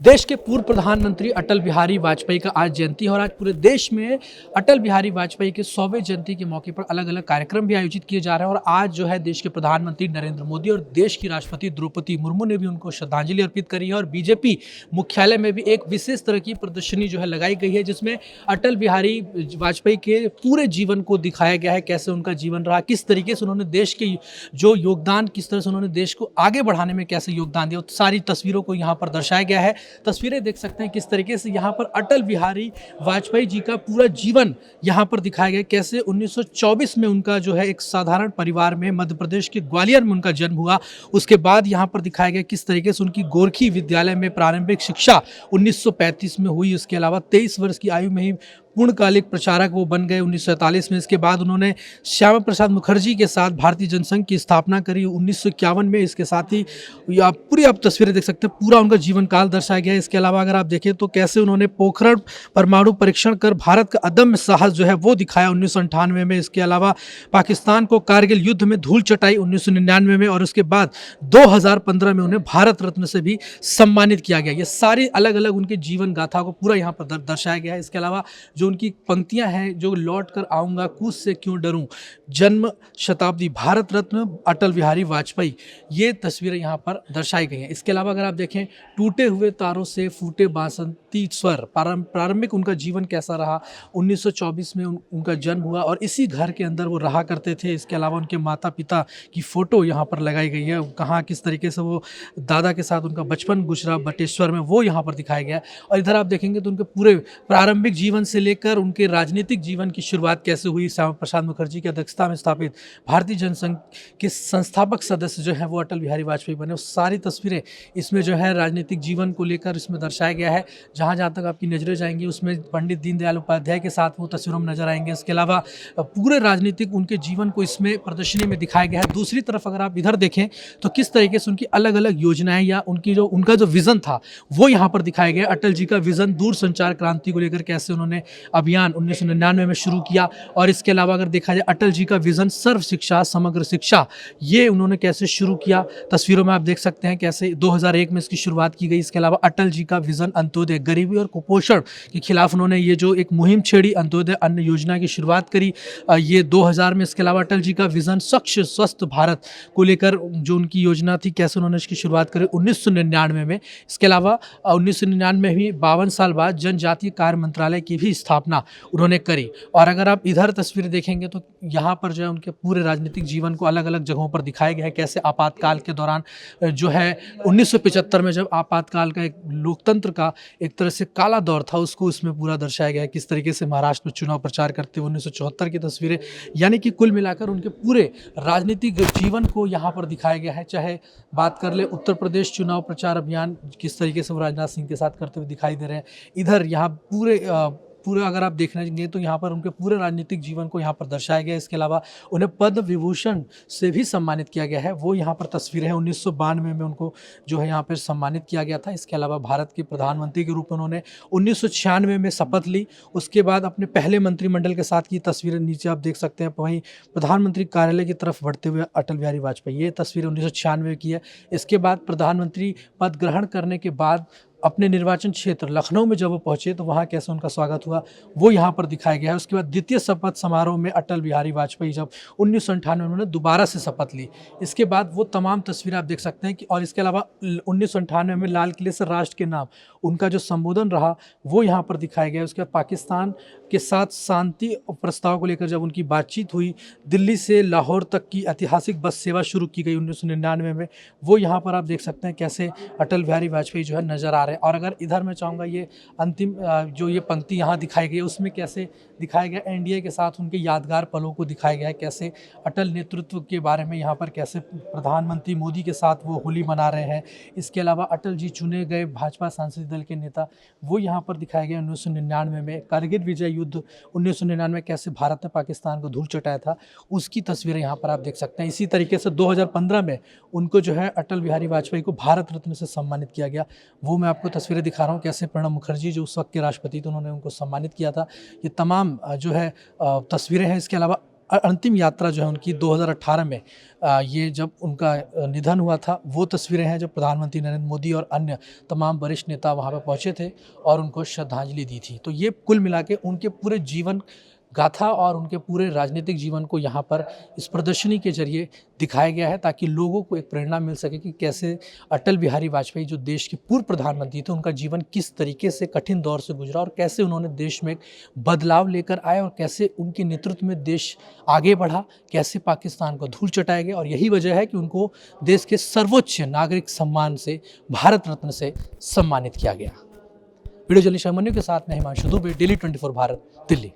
देश के पूर्व प्रधानमंत्री अटल बिहारी वाजपेयी का आज जयंती है और आज पूरे देश में अटल बिहारी वाजपेयी के 100वें जयंती के मौके पर अलग अलग कार्यक्रम भी आयोजित किए जा रहे हैं। और आज जो है देश के प्रधानमंत्री नरेंद्र मोदी और देश की राष्ट्रपति द्रौपदी मुर्मू ने भी उनको श्रद्धांजलि अर्पित करी है। और बीजेपी मुख्यालय में भी एक विशेष तरह की प्रदर्शनी जो है लगाई गई है, जिसमें अटल बिहारी वाजपेयी के पूरे जीवन को दिखाया गया है, कैसे उनका जीवन रहा, किस तरीके से उन्होंने देश के जो योगदान, किस तरह से उन्होंने देश को आगे बढ़ाने में कैसे योगदान दिया, सारी तस्वीरों को यहाँ पर दर्शाया गया है। तस्वीरें देख सकते हैं किस तरीके से यहाँ पर अटल बिहारी वाजपेयी जी का पूरा जीवन यहाँ पर दिखाया गया, कैसे 1924 में उनका जो है एक साधारण परिवार में मध्य प्रदेश के ग्वालियर में उनका जन्म हुआ। उसके बाद यहाँ पर दिखाया गया किस तरीके से उनकी गोरखी विद्यालय में प्रारंभिक शिक्षा 1935 में हुई। इसके अलावा 23 वर्ष की आयु में ही पूर्णकालिक प्रचारक वो बन गए 1947 में। इसके बाद उन्होंने श्यामा प्रसाद मुखर्जी के साथ भारतीय जनसंघ की स्थापना करी 1951 में। इसके साथ ही पूरी आप तस्वीरें देख सकते हैं, पूरा उनका जीवन काल दर्शाया गया है। इसके अलावा अगर आप देखें तो कैसे उन्होंने पोखरण परमाणु परीक्षण कर भारत का अदम्य साहस जो है वो दिखाया 1998 में। इसके अलावा पाकिस्तान को कारगिल युद्ध में धूल चटाई 1999 में, और उसके बाद 2015 में उन्हें भारत रत्न से भी सम्मानित किया गया। ये सारी अलग अलग उनके जीवन गाथा को पूरा यहाँ पर दर्शाया गया है। इसके अलावा जो उनकी पंक्तियां हैं, जो लौट कर आऊँगा कूच से क्यों डरूं, जन्म शताब्दी भारत रत्न अटल बिहारी वाजपेयी, ये तस्वीरें यहाँ पर दर्शाई गई हैं। इसके अलावा अगर आप देखें, टूटे हुए तारों से फूटे बासंती स्वर, प्रारंभिक उनका जीवन कैसा रहा। 1924 में उनका जन्म हुआ और इसी घर के अंदर वो रहा करते थे। इसके अलावा उनके माता पिता की फ़ोटो यहाँ पर लगाई गई है, कहाँ किस तरीके से वो दादा के साथ उनका बचपन गुजरा बटेश्वर में, वो यहाँ पर दिखाया गया है। और इधर आप देखेंगे तो उनके पूरे प्रारंभिक जीवन से लेकर उनके राजनीतिक जीवन की शुरुआत कैसे हुई। श्यामा प्रसाद मुखर्जी की अध्यक्षता में स्थापित भारतीय जनसंघ के संस्थापक सदस्य जो है वो अटल बिहारी वाजपेयी बने। उस सारी तस्वीरें इसमें जो है राजनीतिक जीवन को लेकर इसमें दर्शाया गया है। जहाँ जहाँ तक आपकी नजरें जाएंगी उसमें पंडित दीनदयाल उपाध्याय के साथ वो तस्वीरों में नजर आएंगे। इसके अलावा पूरे राजनीतिक उनके जीवन को इसमें प्रदर्शनी में दिखाया गया है। दूसरी तरफ अगर आप इधर देखें तो किस तरीके से उनकी अलग अलग योजनाएं या उनका जो विजन था वो यहाँ पर दिखाया गया। अटल जी का विजन दूर संचार क्रांति को लेकर कैसे उन्होंने अभियान 1999 में शुरू किया। और इसके अलावा अगर देखा जाए अटल जी का विजन सर्व शिक्षा समग्र शिक्षा, ये उन्होंने कैसे शुरू किया। तस्वीरों में आप देख सकते हैं कैसे 2001 में इसकी शुरुआत की गई। इसके अलावा अटल जी का विजन अंत्योदय, गरीबी और कुपोषण के खिलाफ उन्होंने ये जो एक मुहिम छेड़ी, अंत्योदय अन्न योजना की शुरुआत करी ये 2000 में। इसके अलावा अटल जी का विजन स्वच्छ स्वस्थ भारत को लेकर जो उनकी योजना थी, कैसे उन्होंने इसकी शुरुआत करी 1999 में। इसके अलावा 1999 में ही 52 साल बाद जनजातीय कार्य मंत्रालय की भी स्थापना उन्होंने करी। और अगर आप इधर तस्वीर देखेंगे तो यहाँ पर जो है उनके पूरे राजनीतिक जीवन को अलग अलग जगहों पर दिखाया गया है, कैसे आपातकाल के दौरान जो है 1975 में जब आपातकाल का एक लोकतंत्र का एक तरह से काला दौर था, उसको इसमें पूरा दर्शाया गया है। किस तरीके से महाराष्ट्र में चुनाव प्रचार करते हुए 1974 की तस्वीरें, यानी कि कुल मिलाकर उनके पूरे राजनीतिक जीवन को यहाँ पर दिखाया गया है। चाहे बात कर ले उत्तर प्रदेश चुनाव प्रचार अभियान, किस तरीके से वो राजनाथ सिंह के साथ करते हुए दिखाई दे रहे हैं। इधर यहाँ पूरे अगर आप देखने तो यहाँ पर उनके पूरे राजनीतिक जीवन को यहाँ पर दर्शाया गया है। इसके अलावा उन्हें पद्म विभूषण से भी सम्मानित किया गया है, वो यहाँ पर तस्वीरें हैं। 1992 में उनको जो है यहाँ पर सम्मानित किया गया था। इसके अलावा भारत के प्रधानमंत्री के रूप में उन्होंने 1996 में शपथ ली। उसके बाद अपने पहले मंत्रिमंडल के साथ की तस्वीरें नीचे आप देख सकते हैं। वहीं प्रधानमंत्री कार्यालय की तरफ बढ़ते हुए अटल बिहारी वाजपेयी, ये तस्वीरें 1996 की है। इसके बाद प्रधानमंत्री पद ग्रहण करने के बाद अपने निर्वाचन क्षेत्र लखनऊ में जब वो पहुंचे तो वहाँ कैसे उनका स्वागत हुआ वो यहाँ पर दिखाया गया है। उसके बाद द्वितीय शपथ समारोह में अटल बिहारी वाजपेयी जब 1998 में उन्होंने दोबारा से शपथ ली, इसके बाद वो तमाम तस्वीरें आप देख सकते हैं कि। और इसके अलावा 1998 में लाल किले से राष्ट्र के नाम उनका जो संबोधन रहा वो यहाँ पर दिखाया गया है। उसके बाद पाकिस्तान के साथ शांति प्रस्ताव को लेकर जब उनकी बातचीत हुई, दिल्ली से लाहौर तक की ऐतिहासिक बस सेवा शुरू की गई 1999 में, वो यहाँ पर आप देख सकते हैं कैसे अटल बिहारी वाजपेयी जो है नज़र आ रहे हैं। और अगर इधर मैं चाहूँगा ये अंतिम जो ये पंक्ति यहाँ दिखाई गई है उसमें कैसे दिखाया गया एनडीए के साथ उनके यादगार पलों को दिखाया गया है, कैसे अटल नेतृत्व के बारे में यहाँ पर कैसे प्रधानमंत्री मोदी के साथ वो होली मना रहे हैं। इसके अलावा अटल जी चुने गए भाजपा संसदीय दल के नेता, वो यहाँ पर दिखाया गया 1999 में। कारगिल विजय युद्ध 1999 कैसे भारत ने पाकिस्तान को धूल चटाया था, उसकी तस्वीरें यहाँ पर आप देख सकते हैं। इसी तरीके से 2015 में उनको जो है अटल बिहारी वाजपेयी को भारत रत्न से सम्मानित किया गया, वो मैं आपको तस्वीरें दिखा रहा हूँ। कैसे प्रणब मुखर्जी जो उस वक्त के राष्ट्रपति थे उन्होंने उनको सम्मानित किया था। ये तमाम जो है तस्वीरें हैं। इसके अलावा अंतिम यात्रा जो है उनकी 2018 में ये जब उनका निधन हुआ था, वो तस्वीरें हैं जब प्रधानमंत्री नरेंद्र मोदी और अन्य तमाम वरिष्ठ नेता वहाँ पे पहुँचे थे और उनको श्रद्धांजलि दी थी। तो ये कुल मिला के उनके पूरे जीवन गाथा और उनके पूरे राजनीतिक जीवन को यहाँ पर इस प्रदर्शनी के ज़रिए दिखाया गया है, ताकि लोगों को एक प्रेरणा मिल सके कि कैसे अटल बिहारी वाजपेयी जो देश के पूर्व प्रधानमंत्री थे, उनका जीवन किस तरीके से कठिन दौर से गुजरा और कैसे उन्होंने देश में एक बदलाव लेकर आए और कैसे उनके नेतृत्व में देश आगे बढ़ा, कैसे पाकिस्तान को धूल चटाया गया। और यही वजह है कि उनको देश के सर्वोच्च नागरिक सम्मान से, भारत रत्न से सम्मानित किया गया। वीडियो जर्नलिस्ट अभिमन्यु के साथ मैं हिमांशु दुबे, डेली 24 भारत, दिल्ली।